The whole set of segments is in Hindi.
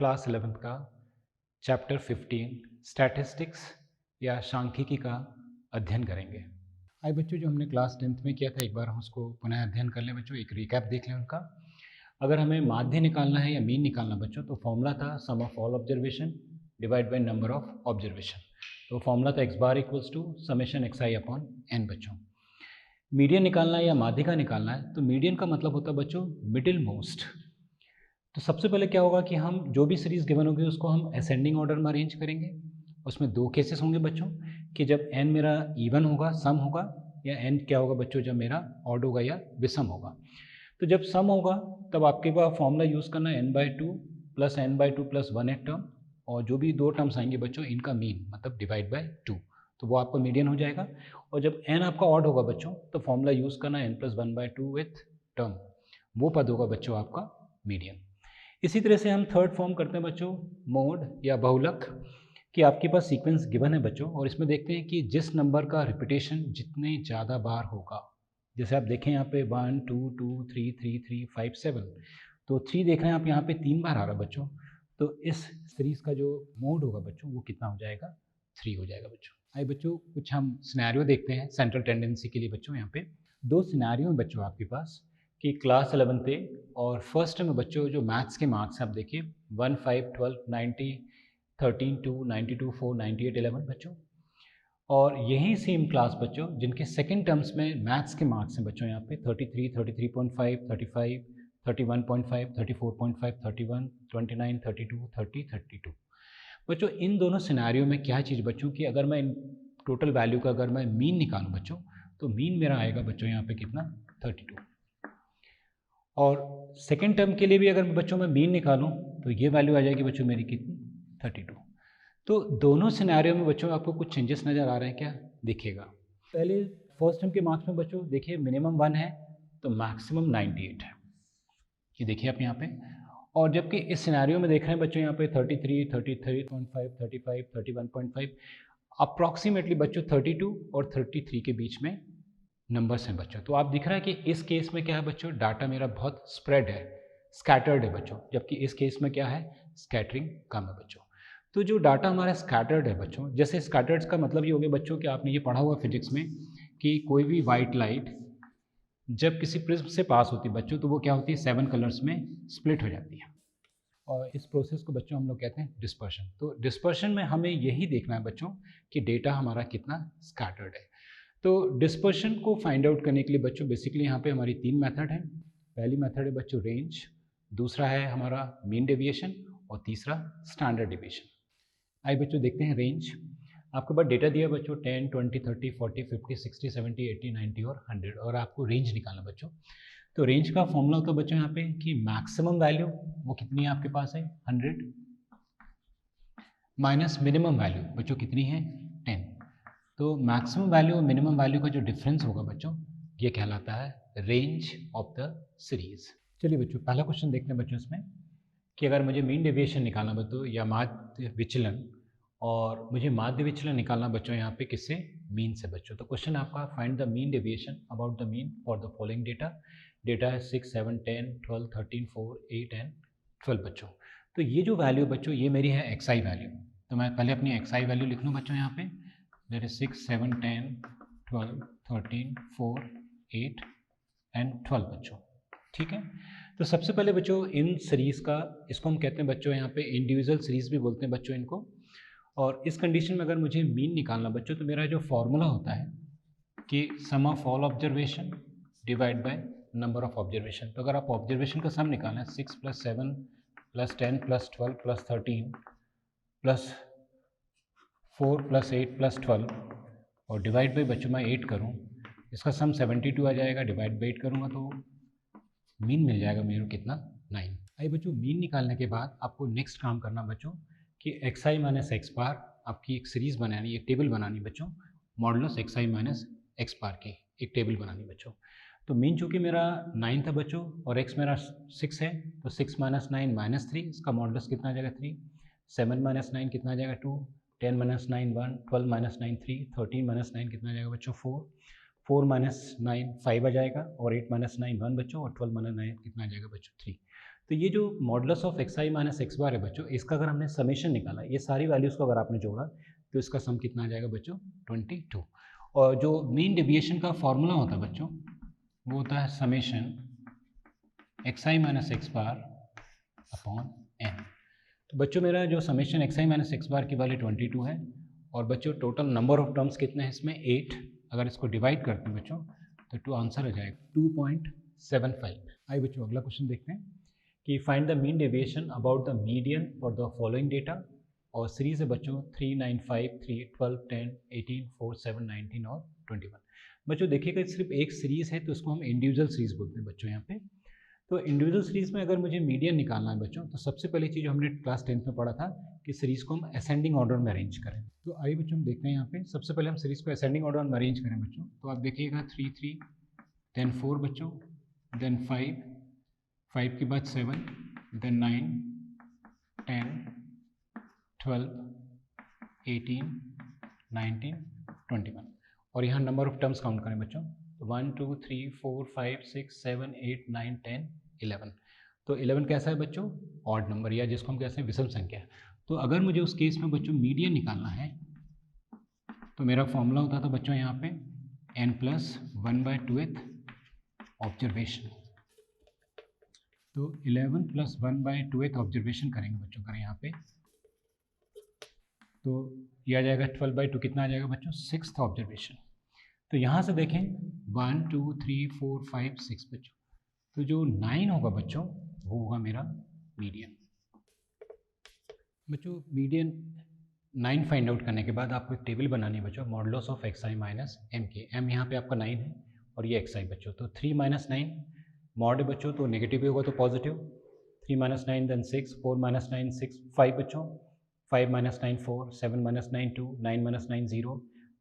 क्लास 11th का चैप्टर 15 स्टैटिस्टिक्स या सांख्यिकी का अध्ययन करेंगे। आइए बच्चों, जो हमने क्लास 10th में किया था एक बार हम उसको पुनः अध्ययन कर लें बच्चों, एक रिकैप देख लें उनका। अगर हमें माध्य निकालना है या मीन निकालना बच्चों, तो फॉर्मूला था sum of all observation divide by number of observation. तो फॉर्मूला था x bar equals to summation x i upon n बच्चों। मीडियन निकालना है या माध्यिका निकालना है, तो मीडियन का मतलब होता है बच्चों मिडिल मोस्ट। तो सबसे पहले क्या होगा कि हम जो भी सीरीज गिवन होगी उसको हम असेंडिंग ऑर्डर में अरेंज करेंगे। उसमें दो केसेस होंगे बच्चों कि जब n मेरा इवन होगा, सम होगा, या n क्या होगा बच्चों जब मेरा ऑड होगा या विषम होगा। तो जब सम होगा तब आपके पास फॉर्मूला यूज़ करना है n/2 plus n/2 plus 1 term, और जो भी दो टर्म्स आएंगे बच्चों इनका मीन मतलब डिवाइड बाय 2, तो वो आपका मीडियन हो जाएगा। और जब n आपका ऑड होगा बच्चों तो फॉर्मूला यूज़ करना है n+1/2 विथ टर्म, वो पद होगा बच्चों आपका मीडियन। इसी तरह से हम थर्ड फॉर्म करते हैं बच्चों मोड या बहुलक, कि आपके पास सीक्वेंस गिवन है बच्चों और इसमें देखते हैं कि जिस नंबर का रिपीटेशन जितने ज़्यादा बार होगा, जैसे आप देखें यहाँ पे 1 2 2 3 3 3 5 7, तो 3 देख रहे हैं आप यहाँ पे 3 बार आ रहा है बच्चों, तो इस सीरीज का जो मोड होगा बच्चों वो कितना हो जाएगा, 3 हो जाएगा बच्चों। आइए बच्चों कुछ हम सिनेरियो देखते हैं सेंट्रल टेंडेंसी के लिए बच्चों। यहाँ पे दो सिनेरियो हैं बच्चों आपके पास कि क्लास 11th थे और फर्स्ट में बच्चों जो मैथ्स के मार्क्स हैं आप देखिए 1 5 12 90 13 2 92 4 98 11 बच्चों। और यही सेम क्लास बच्चों जिनके सेकंड टर्म्स में मैथ्स के मार्क्स हैं बच्चों यहाँ पे 33 33.5 35 31.5 34.5 31 29 32 30 32 बच्चों। इन दोनों सिनेरियो में क्या चीज़ बच्चों कि अगर मैं इन टोटल वैल्यू का अगर मैं मीन निकालूं बच्चों, तो मीन मेरा आएगा बच्चों यहाँ पे कितना 32। और सेकेंड टर्म के लिए भी अगर बच्चों मैं मीन निकालूं तो ये वैल्यू आ जाएगी बच्चों मेरी कितनी 32। तो दोनों सिनेरियो में बच्चों आपको कुछ चेंजेस नज़र आ रहे हैं क्या, देखिएगा। पहले फर्स्ट टर्म के मार्क्स में बच्चों देखिए मिनिमम 1 है तो मैक्सिमम 98 है, ये देखिए आप यहाँ पे। और जबकि इस सिनेरियो में देख रहे हैं बच्चों यहाँ पे 33 33.5 35 31.5, अप्रॉक्सीमेटली बच्चों 32 और 33 के बीच में नंबर्स हैं बच्चों। तो आप दिख रहा है कि इस केस में क्या है बच्चों, डाटा मेरा बहुत स्प्रेड है, स्कैटर्ड है बच्चों, जबकि इस केस में क्या है, स्कैटरिंग कम है बच्चों। तो जो डाटा हमारा स्कैटर्ड है बच्चों, जैसे स्कैटर्ड का मतलब ये हो गया बच्चों कि आपने ये पढ़ा हुआ फिजिक्स में कि कोई भी वाइट लाइट जब किसी प्रिज्म से पास होती है बच्चों तो वो क्या होती है 7 कलर्स में स्प्लिट हो जाती है, और इस प्रोसेस को बच्चों हम लोग कहते हैं डिस्पर्शन। तो डिस्पर्शन में हमें यही देखना है बच्चों कि डेटा हमारा कितना स्कैटर्ड है। तो डिस्पर्शन को फाइंड आउट करने के लिए बच्चों बेसिकली यहाँ पे हमारी 3 मेथड हैं। पहली मेथड है बच्चों रेंज, दूसरा है हमारा मीन डेविएशन, और तीसरा स्टैंडर्ड डेविएशन। आइए बच्चों देखते हैं रेंज। आपके पास डेटा दिया बच्चों 10 20 30 40 50 60 70 80 90 और 100, और आपको रेंज निकालना बच्चों। तो रेंज का फॉर्मूला होता है बच्चों यहाँ पे कि मैक्सिमम वैल्यू वो कितनी है आपके पास है 100 माइनस मिनिमम वैल्यू बच्चों कितनी है 10। तो मैक्सिमम वैल्यू और मिनिमम वैल्यू का जो डिफरेंस होगा बच्चों ये कहलाता है रेंज ऑफ द सीरीज। चलिए बच्चों पहला क्वेश्चन देखते हैं बच्चों इसमें कि अगर मुझे मीन डेविएशन निकालना बच्चों या माध्य विचलन, और मुझे माध्य विचलन निकालना बच्चों यहाँ पे किससे, मीन से बच्चों। तो क्वेश्चन आपका find the mean deviation about the mean for the following data. Data है 6 7 10 12 13 4 8 एंड 12 बच्चों। तो ये जो वैल्यू बच्चों ये मेरी है एक्स आई वैल्यू, तो मैं पहले अपनी एक्स आई वैल्यू लिख लूँ बच्चों यहाँ पे, दैट इज 6 7 10 12 13 4 8 एंड 12 बच्चों, ठीक है। तो सबसे पहले बच्चों इन सीरीज़ का, इसको हम कहते हैं बच्चों यहाँ पे इंडिविजुअल सीरीज़ भी बोलते हैं बच्चों इनको। और इस कंडीशन में अगर मुझे मीन निकालना बच्चों तो मेरा जो फॉर्मूला होता है कि sum of all observation divide by number of observation. तो अगर आप ऑब्जर्वेशन का सम निकालना है 6 + 7 + 10 + 12 + 13 + 4 + 8 + 12 और डिवाइड बाई बच्चों मैं 8 करूँ, इसका सम 72 आ जाएगा, डिवाइड बाई 8 करूँगा तो मीन मिल जाएगा मेरे को कितना 9। आइए बच्चों मीन निकालने के बाद आपको नेक्स्ट काम करना बच्चों कि एक्स आई माइनस एक्स बार आपकी एक सीरीज़ बनानी, एक टेबल बनानी बच्चों, modulus x i minus x bar की एक टेबल बनानी बच्चों। तो मीन चूँकि मेरा 9 था बच्चों और एक्स मेरा 6 है, तो 6 - 9 -3, इसका मॉडुलस कितना आ जाएगा 3। 7 - 9 कितना आ जाएगा 2, 10 - 9 1, 12 - 9 3, 13 - 9 कितना आ जाएगा बच्चों 4, 4 - 9 5 आ जाएगा, और 8 - 9 1 बच्चों, और 12 - 9 कितना आ जाएगा बच्चों 3। तो ये जो modulus of x i minus x bar है बच्चों, इसका अगर हमने समेशन निकाला, ये सारी वैल्यूज़ को अगर आपने जोड़ा तो इसका सम कितना आ जाएगा बच्चों 22। और जो मीन डेविएशन का फॉर्मूला होता है बच्चों, वो होता है summation x i minus x bar upon n. तो बच्चों मेरा जो summation x i minus x bar की वैल्यू 22 है, और बच्चों टोटल नंबर ऑफ टर्म्स कितने हैं इसमें 8। अगर इसको डिवाइड करते हैं बच्चों तो टू आंसर हो जाएगा 2.75। आइए बच्चों अगला क्वेश्चन देखते हैं कि find the mean deviation about the median for the following data. और सीरीज है बच्चों 3, 9, 5, 3, 12, 10, 18, 4, 7, 19 और 21। बच्चों देखिएगा सिर्फ एक सीरीज़ है तो उसको हम इंडिविजुअल सीरीज बोलते हैं बच्चों यहाँ पे। तो इंडिविजुअल सीरीज़ में अगर मुझे मीडियन निकालना है बच्चों, तो सबसे पहली चीज़ जो हमने क्लास 10th में पढ़ा था कि सीरीज़ को हम असेंडिंग ऑर्डर में अरेंज करें। तो आइए बच्चों हम देखते हैं यहाँ पे, सबसे पहले हम सीरीज़ को असेंडिंग ऑर्डर में अरेंज करें बच्चों। तो आप देखिएगा 3, 3, देन 4 बच्चों, देन 5, 5 के बाद 7, देन 9, 10, 12, 18, 19, 21। और यहाँ नंबर ऑफ टर्म्स काउंट करें बच्चों, 1, 2, 3, 4, 5, 6, 7, 8, 9, 10, 11। तो 11 कैसा है बच्चों, ऑड नंबर, या जिसको हम कहते हैं विषम संख्या। तो अगर मुझे उस केस में बच्चों मीडियन निकालना है तो मेरा फॉर्मूला होता था बच्चों यहाँ पे n+1/2th ऑब्जर्वेशन। तो 11 + 1/2th ऑब्जर्वेशन करेंगे बच्चों, करें यहाँ पे तो ये आ जाएगा 12/2, कितना आ जाएगा बच्चों 6th ऑब्जर्वेशन। तो यहाँ से देखें 1, 2, 3, 4, 5, 6 बच्चों, तो जो 9 होगा बच्चों वो होगा मेरा मीडियन। बच्चों मीडियन 9 फाइंड आउट करने के बाद आपको एक टेबल बनानी है बच्चों, modulus of x i minus m के। एम यहाँ पे आपका 9 है और ये एक्स आई बच्चों, तो 3 - 9 मॉड है बच्चों, तो नेगेटिव भी होगा तो पॉजिटिव। 3 - 9 देन 6, 4 - 9 6, 5 बच्चों, 5 - 9 4, 7 - 9 2, 9 - 9 0,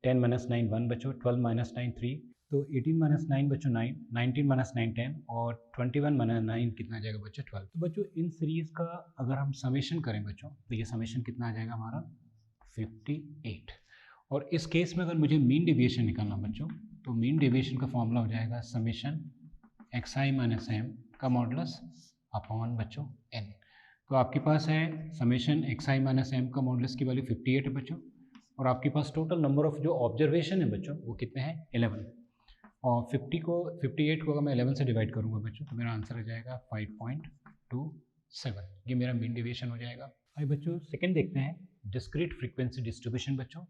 10 - 9 1 बच्चों, 12 - 9 3, तो 18 - 9 बच्चों 9, 19 - 9 10 और 21 - 9 कितना आ जाएगा बच्चों 12। तो बच्चों इन सीरीज़ का अगर हम समेशन करें बच्चों, तो ये समेशन कितना आ जाएगा हमारा 58। और इस केस में अगर मुझे मीन डेविएशन निकालना बच्चों, तो मीन डेविएशन का फॉर्मूला हो जाएगा summation x i minus M का मॉडुलस अपॉन बच्चों एन। तो आपके पास है summation x i minus M का मॉडुलस की वैल्यू 58 है बच्चों, और आपके पास टोटल नंबर ऑफ जो ऑब्जर्वेशन है बच्चों वो कितने हैं 11। और 58 को अगर मैं 11 से डिवाइड करूँगा बच्चों तो मेरा आंसर हो जाएगा 5.27। ये मेरा मीन डेविएशन हो जाएगा। आइए बच्चों सेकंड देखते हैं डिस्क्रीट फ्रीक्वेंसी डिस्ट्रीब्यूशन बच्चों,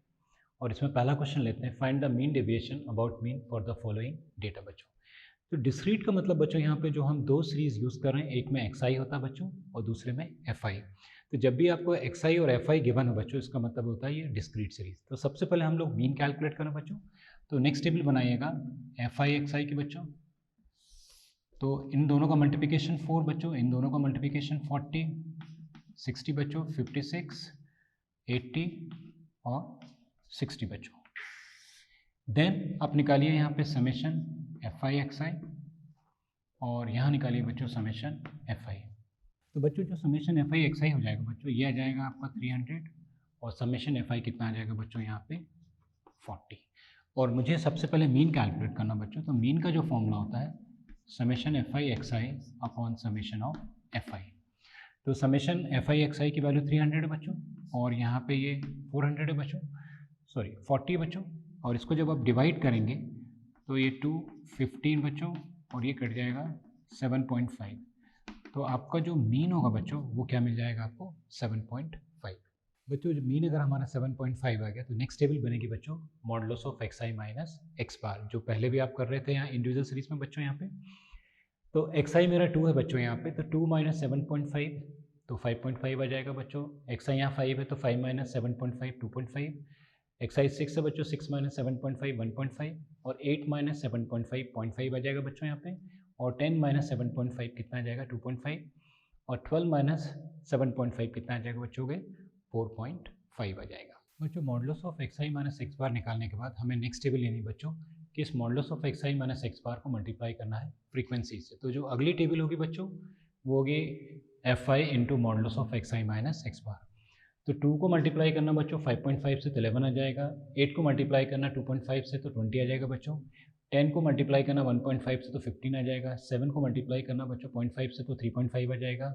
और इसमें पहला क्वेश्चन लेते हैं find the mean deviation about mean for the following data बच्चों। तो डिस्क्रीट का मतलब बच्चों यहाँ पे जो हम दो सीरीज यूज़ कर रहे हैं, एक में एक्स आई होता है बच्चों और दूसरे में एफ आई। तो जब भी आपको एक्स आई और एफ आई गिवन हो बच्चों, इसका मतलब होता है ये डिस्क्रीट सीरीज। तो सबसे पहले हम लोग मीन कैलकुलेट करें बच्चों, तो नेक्स्ट टेबल बनाइएगा एफ आई एक्स आई की बच्चों। तो इन दोनों का मल्टीप्लिकेशन 4 बच्चों, इन दोनों का मल्टीप्लिकेशन 40, 60 बच्चों, 56, 80 और 60 बच्चों। देन आप निकालिए यहाँ पे समेशन एफ आई एक्स आई, और यहाँ निकालिए बच्चों समेशन एफ आई। तो बच्चों जो समेशन एफ आई एक्स आई हो जाएगा बच्चों, ये आ जाएगा आपका 300, और समेशन एफ आई कितना आ जाएगा बच्चों यहाँ पे 40। और मुझे सबसे पहले मीन कैलकुलेट करना बच्चों, तो मीन का जो फॉर्मूला होता है summation f i x i upon summation of f i. तो समेशन एफ आई एक्स आई की वैल्यू 300 है बच्चों, और यहाँ पे ये 400 है बच्चों, सॉरी 40 बच्चों। और इसको जब आप डिवाइड करेंगे तो ये 2, 15 बच्चों, और ये कट जाएगा 7.5। तो आपका जो मीन होगा बच्चों वो क्या मिल जाएगा आपको 7.5। बच्चों जो मीन अगर हमारा 7.5 आ गया तो नेक्स्ट टेबल बनेगी बच्चों modulus of x i minus x bar, जो पहले भी आप कर रहे थे यहाँ इंडिविजुअल सीरीज में बच्चों यहाँ पे। तो एक्स आई मेरा 2 है बच्चों यहाँ पे, तो 2 - 7.5 तो 5.5 आ जाएगा बच्चों। एक्स आई यहाँ 5 है तो 5 - 7.5 2.5। एक्स आई 6 है बच्चों, 6 - 7.5 1.5, और 8 - 7.5 0.5 आ जाएगा बच्चों यहाँ पे। और 10 - 7.5 कितना आ जाएगा 2.5, और 12 - 7.5 कितना आ जाएगा बच्चों के 4.5 आ जाएगा। बच्चों modulus of x i minus x bar निकालने के बाद हमें नेक्स्ट टेबल लेनी बच्चों कि इस modulus of x i minus x bar को मल्टीप्लाई करना है फ्रीक्वेंसी से। तो जो अगली टेबल होगी बच्चों वो होगी f i into modulus of x i minus x bar. तो 2 को मल्टीप्लाई करना बच्चों 5.5 से तो 11 आ जाएगा, 8 को मल्टीप्लाई करना 2.5 से तो 20 आ जाएगा बच्चों, 10 को मल्टीप्लाई करना 1.5 से तो 15 आ जाएगा, 7 को मल्टीप्लाई करना बच्चों 0.5 से तो 3.5 आ जाएगा,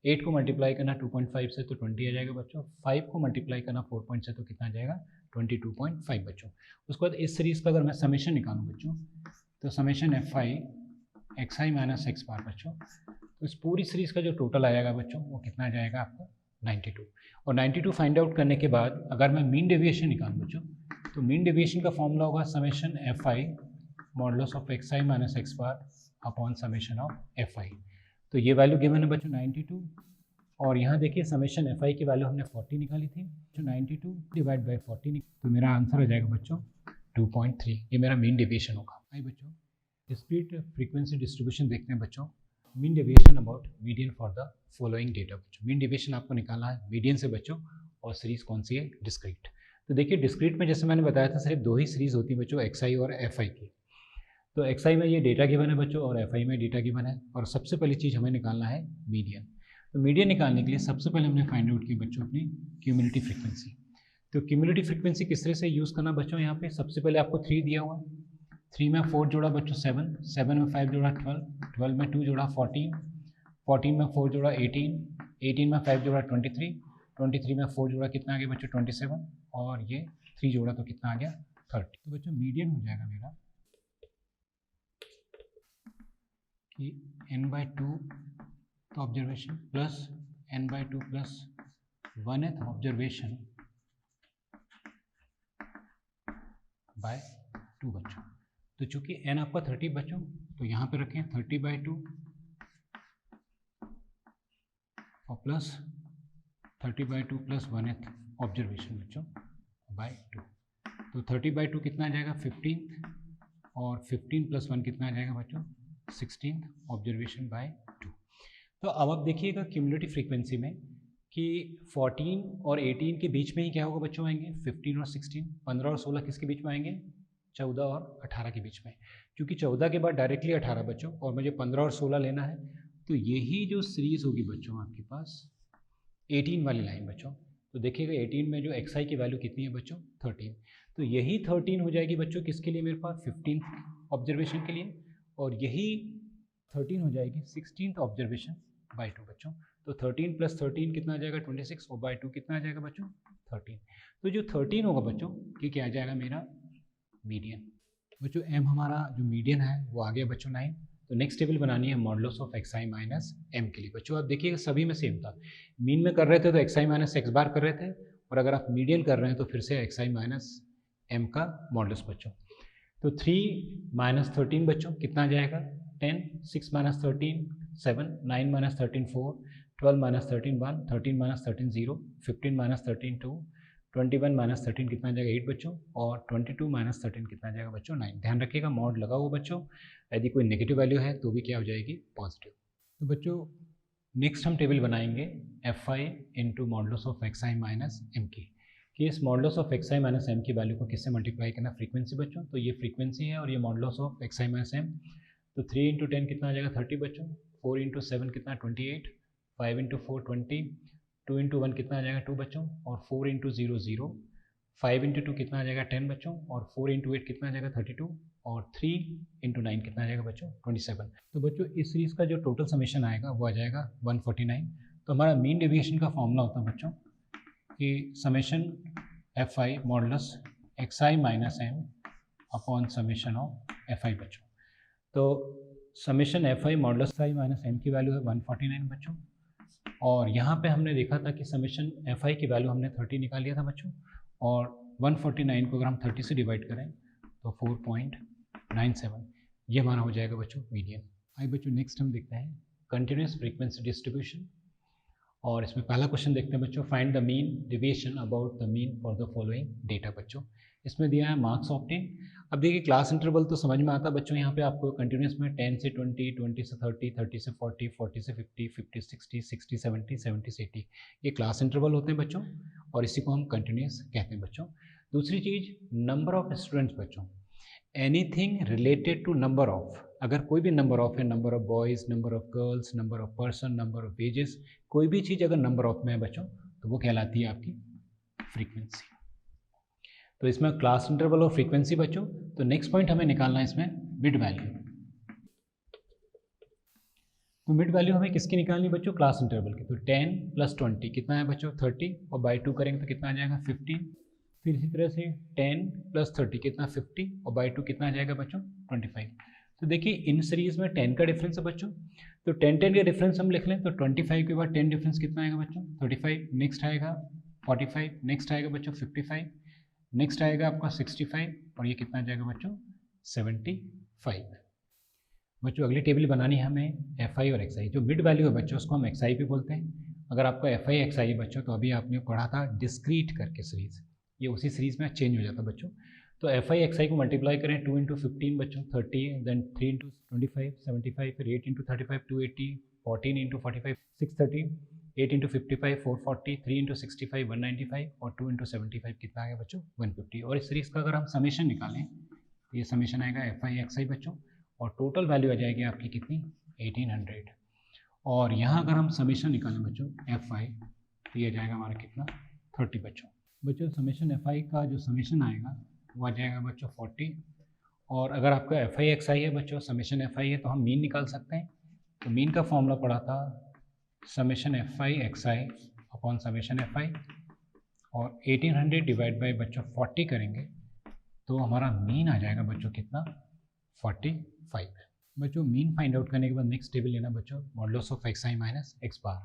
8 को मल्टीप्लाई करना 2.5 से तो 20 आ जाएगा बच्चों, 5 को मल्टीप्लाई करना 4 पॉइंट से तो कितना आ जाएगा 22.5 बच्चों। उसके बाद इस सीरीज़ का अगर मैं समेशन निकालूँ बच्चों तो summation f i x i minus x bar बच्चों, तो इस पूरी सीरीज़ का जो टोटल आएगा बच्चों वो कितना आ जाएगा आपको 92। और 92 फाइंड आउट करने के बाद अगर मैं मीन डेविएशन निकालूँ बच्चों तो मीन डेविएशन का फॉर्मूला होगा summation f i modulus of x i minus x bar upon summation of f i. तो ये वैल्यू गिवन है बच्चों 92, और यहाँ देखिए समेशन एफ आई की वैल्यू हमने 40 निकाली थी, जो 92 डिवाइड बाई 40 तो मेरा आंसर आ जाएगा बच्चों 2.3। ये मेरा मीन डेविएशन होगा। आइए बच्चों डिस्क्रीट फ्रीक्वेंसी डिस्ट्रीब्यूशन देखते हैं बच्चों। Mean deviation about median for the following data बच्चों। मीन डेविएशन आपको निकालना है मीडियन से बच्चों, और सीरीज़ कौन सी है डिस्क्रीट। तो देखिए डिस्क्रीट में जैसे मैंने बताया था सिर्फ दो ही सीरीज़ होती है बच्चों, एक्स आई और एफ आई की। तो एक्स आई में ये डेटा गिवन है बच्चों और एफ आई में डेटा गिवन है, और सबसे पहली चीज़ हमें निकालना है मीडियन। तो मीडियन निकालने के लिए सबसे पहले हमने फाइंड आउट की बच्चों अपनी क्यूमुलेटिव फ्रीक्वेंसी। तो क्यूमुलेटिव फ्रीक्वेंसी किस तरह से यूज़ करना बच्चों, यहाँ पे सबसे पहले आपको 3 दिया हुआ है, 3 में 4 जोड़ा बच्चों 7, 7 में 5 जोड़ा 12, 12 में 2 जोड़ा 14, 14 में 4 जोड़ा 18, 18 में 5 जोड़ा 23, 23 में 4 जोड़ा कितना आ गया बच्चों 27, और ये 3 जोड़ा तो कितना आ गया 30। तो बच्चों मीडियन हो जाएगा मेरा कि n/2 तो observation plus n/2 plus 1th observation bye 2 बच्चों। तो चूंकि n आपका 30 बच्चों तो यहाँ पे रखें 30/2 और प्लस 30/2 प्लस 1th ऑब्जर्वेशन बच्चों बाय 2। तो 30/2 कितना आ जाएगा 15, और 15 प्लस 1 कितना आ जाएगा बच्चों 16 ऑब्जर्वेशन बाय 2। तो अब आप देखिएगा क्यूमुलेटिव फ्रीक्वेंसी में कि 14 और 18 के बीच में ही क्या होगा बच्चों आएंगे 15 और 16, 15 और 16 किसके बीच में आएंगे 14 और 18 के बीच में। क्योंकि 14 के बाद डायरेक्टली 18 बच्चों, और मुझे 15 और 16 लेना है, तो यही जो सीरीज़ होगी बच्चों आपके पास 18 वाली लाइन बच्चों। तो देखिएगा 18 में जो एक्स आई की वैल्यू कितनी है बच्चों 13, तो यही 13 हो जाएगी बच्चों किसके लिए मेरे पास 15th ऑब्जर्वेशन के लिए, और यही 13 हो जाएगी 16th ऑब्जर्वेशन बाय 2 बच्चों। तो 13 प्लस 13 कितना आ जाएगा 26, और बाय 2 कितना आ जाएगा बच्चों 13। तो जो 13 होगा बच्चों ये क्या आ जाएगा मेरा मीडियन बच्चों। एम हमारा जो मीडियन है वो आ गया बच्चों 9। तो नेक्स्ट टेबल बनानी है modulus of x i minus m के लिए बच्चों। आप देखिएगा सभी में सेम था, मीन में कर रहे थे तो एक्स आई माइनस एक्स बार कर रहे थे, और अगर आप मीडियन कर रहे हैं तो फिर से एक्स आई माइनस एम का मॉडुलस बच्चों। तो 3 माइनस 13 बच्चों कितना आ जाएगा 10, 6 minus 13 7, 9 minus 13 4, 12 minus 13 1, 13 minus 13 0, 15 minus 13 2, 21 minus 13 कितना आ जाएगा 8 बच्चों, और 22 माइनस 13 कितना आ जाएगा बच्चों 9। ध्यान रखिएगा मॉड लगा हुआ बच्चों, यदि कोई नेगेटिव वैल्यू है तो भी क्या हो जाएगी पॉजिटिव। तो बच्चों नेक्स्ट हम टेबल बनाएंगे f i into modulus of x i minus m की, कि इस modulus of x i minus m की वैल्यू को किससे मल्टीप्लाई करना फ्रीक्वेंसी बच्चों। तो ये फ्रीक्वेंसी है और ये modulus of x i minus m. तो 3 इंटू 10 कितना आ जाएगा 30 बच्चों, 4 इंटू 7 कितना 28, 5 इंटू 4 20, 2 इंटू 1 कितना आ जाएगा 2 बच्चों, और 4 इंटू 0 0, 5 इंटू 2 कितना आ जाएगा 10 बच्चों, और 4 इंटू 8 कितना आ जाएगा 32, और 3 इंटू 9 कितना आ जाएगा बच्चों 27। तो बच्चों इस सीरीज़ का जो टोटल समेशन आएगा वो आ जाएगा 149। तो हमारा मीन डेविएशन का फॉर्मूला होता है बच्चों कि summation f i modulus x i minus m upon summation of f i बच्चों। तो summation f i modulus i minus m की वैल्यू है 149 बच्चों, और यहाँ पे हमने देखा था कि समेशन एफ आई की वैल्यू हमने 30 निकाल लिया था बच्चों, और 149 को अगर हम 30 से डिवाइड करें तो 4.97 ये हमारा हो जाएगा बच्चों मीडियन। आइए बच्चों नेक्स्ट हम देखते हैं कंटिन्यूस फ्रीक्वेंसी डिस्ट्रीब्यूशन, और इसमें पहला क्वेश्चन देखते हैं बच्चों find the mean deviation about the mean for the following data बच्चों। इसमें दिया है मार्क्स ऑब्टेन। अब देखिए क्लास इंटरवल तो समझ में आता बच्चों, यहाँ पे आपको कंटिन्यूस में 10 से 20, 20 से 30, 30 से 40, 40 से 50, 50 60, 60 70, 70 से 80 ये क्लास इंटरवल होते हैं बच्चों, और इसी को हम कंटिन्यूस कहते हैं बच्चों। दूसरी चीज़ नंबर ऑफ स्टूडेंट्स बच्चों, anything related to number of, अगर कोई भी नंबर ऑफ है, number of boys, number of girls, number of person, number of wages, कोई भी चीज़ अगर नंबर ऑफ में है बच्चों तो वो कहलाती है आपकी फ्रीक्वेंसी। तो इसमें क्लास इंटरवल और फ्रीक्वेंसी बच्चों। तो नेक्स्ट पॉइंट हमें निकालना है इसमें मिड वैल्यू। तो मिड वैल्यू हमें किसकी निकालनी है बच्चों? क्लास इंटरवल की। तो 10 + 20 कितना है बच्चों? 30, और बाई 2 करेंगे तो कितना आ जाएगा? 15। फिर इसी तरह से 10 + 30 कितना? 50, और बाई 2 कितना आ जाएगा बच्चों? 25। तो देखिए इन सीरीज में 10 का डिफरेंस है बच्चों, तो 10 का डिफरेंस हम लिख लें तो 25 के बाद 10 डिफरेंस कितना आएगा बच्चों? 35। नेक्स्ट आएगा 45, नेक्स्ट आएगा बच्चों 55, नेक्स्ट आएगा आपका 65, और ये कितना आ जाएगा बच्चों? 75। बच्चों अगली टेबल बनानी है हमें एफ आई और एक्स आई। जो मिड वैल्यू है बच्चों उसको हम एक्स आई भी बोलते हैं। अगर आपको एफ आई एक्स आई बच्चों, तो अभी आपने पढ़ा था डिस्क्रीट करके सीरीज, ये उसी सीरीज में चेंज हो जाता बच्चों। तो एफ आई एक्स आई को मल्टीप्लाई करें 2 × 15 बच्चों 30, देन 3 × 25 75, फिर 8 × 35 280, 14 × 45 630, 8 × 55 440, 3 × 65 195, और 2 × 75 कितना आएगा बच्चों? 150। और इस सीरीज का अगर हम समेशन निकालें तो ये समेशन आएगा एफ आई एक्स आई बच्चों, और टोटल वैल्यू आ जाएगी आपकी कितनी? 1800। और यहाँ अगर हम समेशन निकालें बच्चों एफ आई, तो ये जाएगा हमारा कितना? 30 बच्चों समेशन एफ आई का जो समेशन आएगा वो आ जाएगा बच्चों 40। और अगर आपका एफ आई एक्स आई है बच्चों, समेशन एफ आई है, तो हम मीन निकाल सकते हैं। तो मीन का फॉर्मूला पड़ा था summation f i x i upon summation f आई, और 1800 डिवाइड बाई बच्चों 40 करेंगे तो हमारा मीन आ जाएगा बच्चों कितना? 45। बच्चों मीन फाइंड आउट करने के बाद नेक्स्ट टेबल लेना बच्चों modulus of x i minus x bar.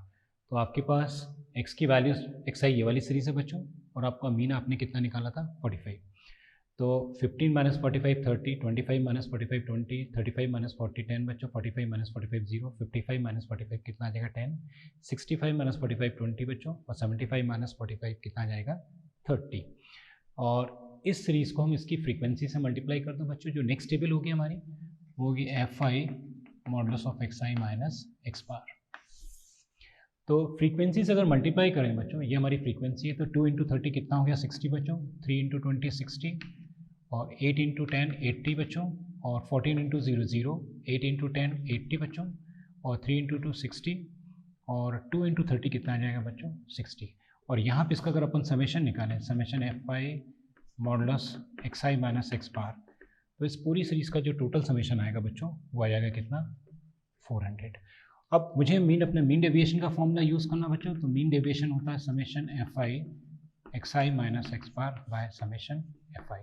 तो आपके पास एक्स की वैल्यू एक्स आई ये वाली सीरीज है बच्चों, और आपका मीन आपने कितना निकाला था? 45। तो 15 - 45 30, 25 - 45 20, 35 - 40 10 बच्चों, 45 - 45 0, 55 - 45 कितना आ जाएगा? 10, 65 - 45 20 बच्चों, और 75 - 45 कितना आ जाएगा? 30। और इस सीरीज को हम इसकी फ्रीक्वेंसी से मल्टीप्लाई कर दो बच्चों। जो नेक्स्ट टेबल होगी हमारी वो होगी f i modulus of x i minus x bar. तो फ्रीक्वेंसी से अगर मल्टीप्लाई करें बच्चों, ये हमारी फ्रीक्वेंसी है, तो 2 × 30 कितना हो गया? 60 बच्चों, 3 × 20 60, और 8 × 10 80 बच्चों, और 14 × 0 0, 8 × 10 80 बच्चों, और 3 × 2 60, और 2 × 30 कितना आ जाएगा बच्चों? 60। और यहाँ पे इसका अगर अपन समेशन निकालें, summation f i modulus x i minus x bar, तो इस पूरी सीरीज का जो टोटल समेशन आएगा बच्चों वो आ जाएगा कितना? 400। अब मुझे अपने मीन डेविएशन का फॉर्मूला यूज़ करना बच्चों। तो मीन डेविएशन होता है summation f i x i minus x bar by summation f i.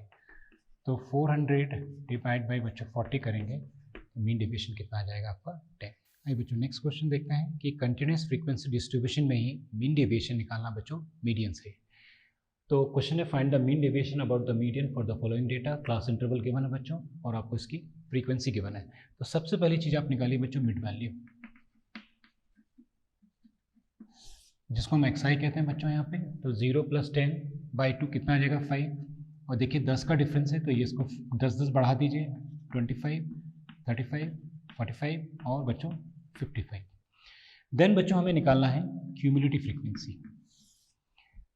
तो 400 डिवाइड बाई बच्चों 40 करेंगे तो मीन डेविएशन कितना आ जाएगा आपका? 10। आइए बच्चों नेक्स्ट क्वेश्चन देखते हैं कि कंटिन्यूस फ्रीक्वेंसी डिस्ट्रीब्यूशन में ही मीन डेविएशन निकालना बच्चों मीडियन से। तो क्वेश्चन है find the mean deviation about the median for the following data. Class interval given है बच्चों, और आपको इसकी फ्रीक्वेंसी गिवन है। तो सबसे पहली चीज़ आप निकालिए बच्चों मिड वैल्यू, जिसको हम एक्स आई कहते हैं बच्चों यहाँ पे। तो 0 + 10 बाई 2 कितना आ जाएगा? 5। और देखिए 10 का डिफरेंस है, तो ये इसको 10 बढ़ा दीजिए, 25 35 45 और बच्चों 55। देन बच्चों हमें निकालना है क्यूमुलेटिव फ्रीक्वेंसी।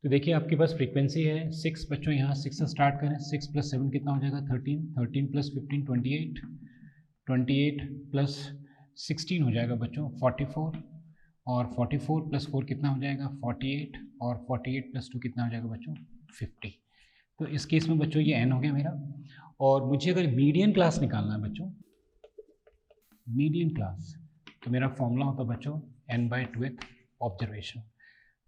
तो देखिए आपके पास फ्रीक्वेंसी है 6 बच्चों, यहाँ 6 से स्टार्ट करें। 6 + 7 कितना हो जाएगा? 13, 13 + 15 28, 28 + 16 हो जाएगा बच्चों 44, और 44 + 4 कितना हो जाएगा? 48, और 48 + 2 कितना हो जाएगा बच्चों? 50। तो इस केस में बच्चों ये n हो गया मेरा। और मुझे अगर मीडियन क्लास निकालना है बच्चों, मीडियन क्लास, तो मेरा फॉर्मूला होता है बच्चों n/2th ऑब्जर्वेशन।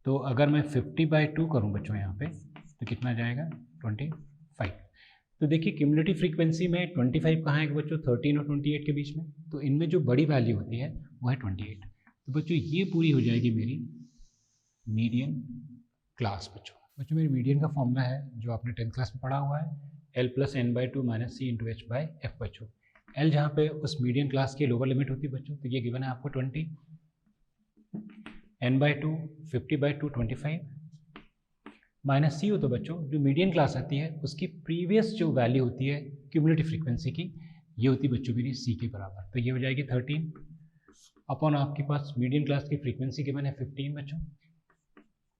तो अगर मैं 50/2 करूं बच्चों यहाँ पे तो कितना जाएगा? 25। तो देखिए क्यूमुलेटिव फ्रीक्वेंसी में 25 कहाँ है बच्चों? 13 और 28 के बीच में। तो इनमें जो बड़ी वैल्यू होती है वो है 28। तो बच्चों ये पूरी हो जाएगी मेरी मीडियन क्लास। बच्चों मेरी मीडियन का फॉर्मूला है जो आपने 10th क्लास में पढ़ा हुआ है, L + n/2 - c × h/f बच्चों। L जहाँ पे उस मीडियन क्लास की लोअर लिमिट होती है बच्चों, तो ये गिवन है आपको 20, n/2 50/2 25, माइनस सी हो तो बच्चों जो मीडियन क्लास आती है उसकी प्रीवियस जो वैल्यू होती है क्यूमुलेटिव फ्रीक्वेंसी की, ये होती है बच्चों मेरी सी के बराबर। तो ये हो जाएगी 13 अपॉन आपके पास मीडियन क्लास की फ्रीक्वेंसी गिवन है 15 बच्चों,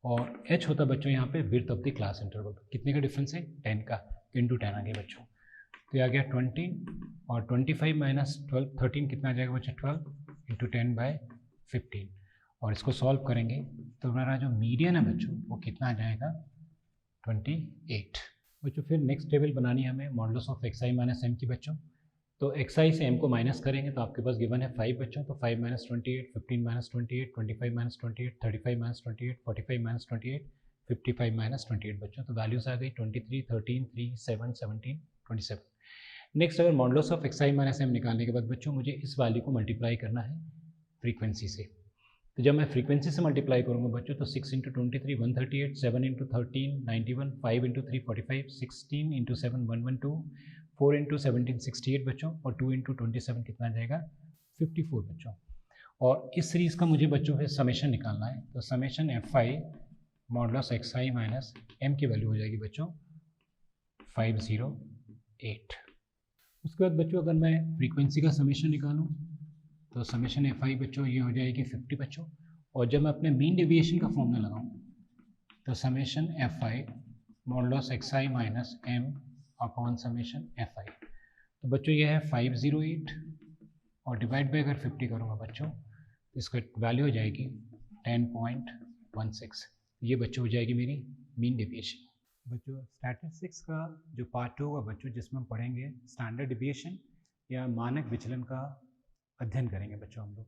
और h होता है बच्चों यहाँ पे width of the class interval. कितने का डिफरेंस है? 10 का, इंटू 10 आ गया बच्चों। तो ये आ गया 20, और 25 - 12 13 कितना आ जाएगा बच्चों? 12 इंटू 10/15। और इसको सॉल्व करेंगे तो हमारा जो मीडियन है बच्चों वो कितना आ जाएगा? 28। बच्चों फिर नेक्स्ट टेबल बनानी है हमें modulus of x i minus m की बच्चों। तो एक्स आई से एम को माइनस करेंगे तो आपके पास गिवन है 5 बच्चों, तो 5 minus 28, 15 minus 28, 25 minus 28, 35 minus 28, 45 minus 28, 55 minus 28 बच्चों। तो वैल्यूज आ गई 23, 13, 3, 7, 17, 27। नेक्स्ट अगर modulus of x i minus m निकालने के बाद बच्चों मुझे इस वैल्यू को मल्टीप्लाई करना है फ्रीक्वेंसी से। तो जब मैं फ्रीक्वेंसी से मल्टीप्लाई करूँगा बच्चों तो 6 into 23 138, 7 into 13 91, 5 into 3 45, 16 into 7 112, 4 into 17 68 बच्चों, और 2 इंटू 27 कितना आ जाएगा 54 बच्चों। और इस सीरीज़ का मुझे बच्चों फिर समेशन निकालना है, तो summation f i modulus x i minus m की वैल्यू हो जाएगी बच्चों 508। उसके बाद बच्चों अगर मैं फ्रीक्वेंसी का समेशन निकालूँ तो समेशन एफ आई बच्चों ये हो जाएगी 50 बच्चों। और जब मैं अपने मीन डेविएशन का फॉर्मूला लगाऊं तो summation f i modulus x i minus m upon summation f i. तो बच्चों ये है 508 और डिवाइड बाई अगर 50 करूँगा बच्चों तो इसका वैल्यू हो जाएगी 10.16। ये बच्चों हो जाएगी मेरी मीन डेविएशन। बच्चों स्टैटिस्टिक्स का जो पार्ट 2 होगा बच्चों जिसमें हम पढ़ेंगे स्टैंडर्ड डेविएशन या मानक विचलन का अध्ययन करेंगे बच्चों हम लोग।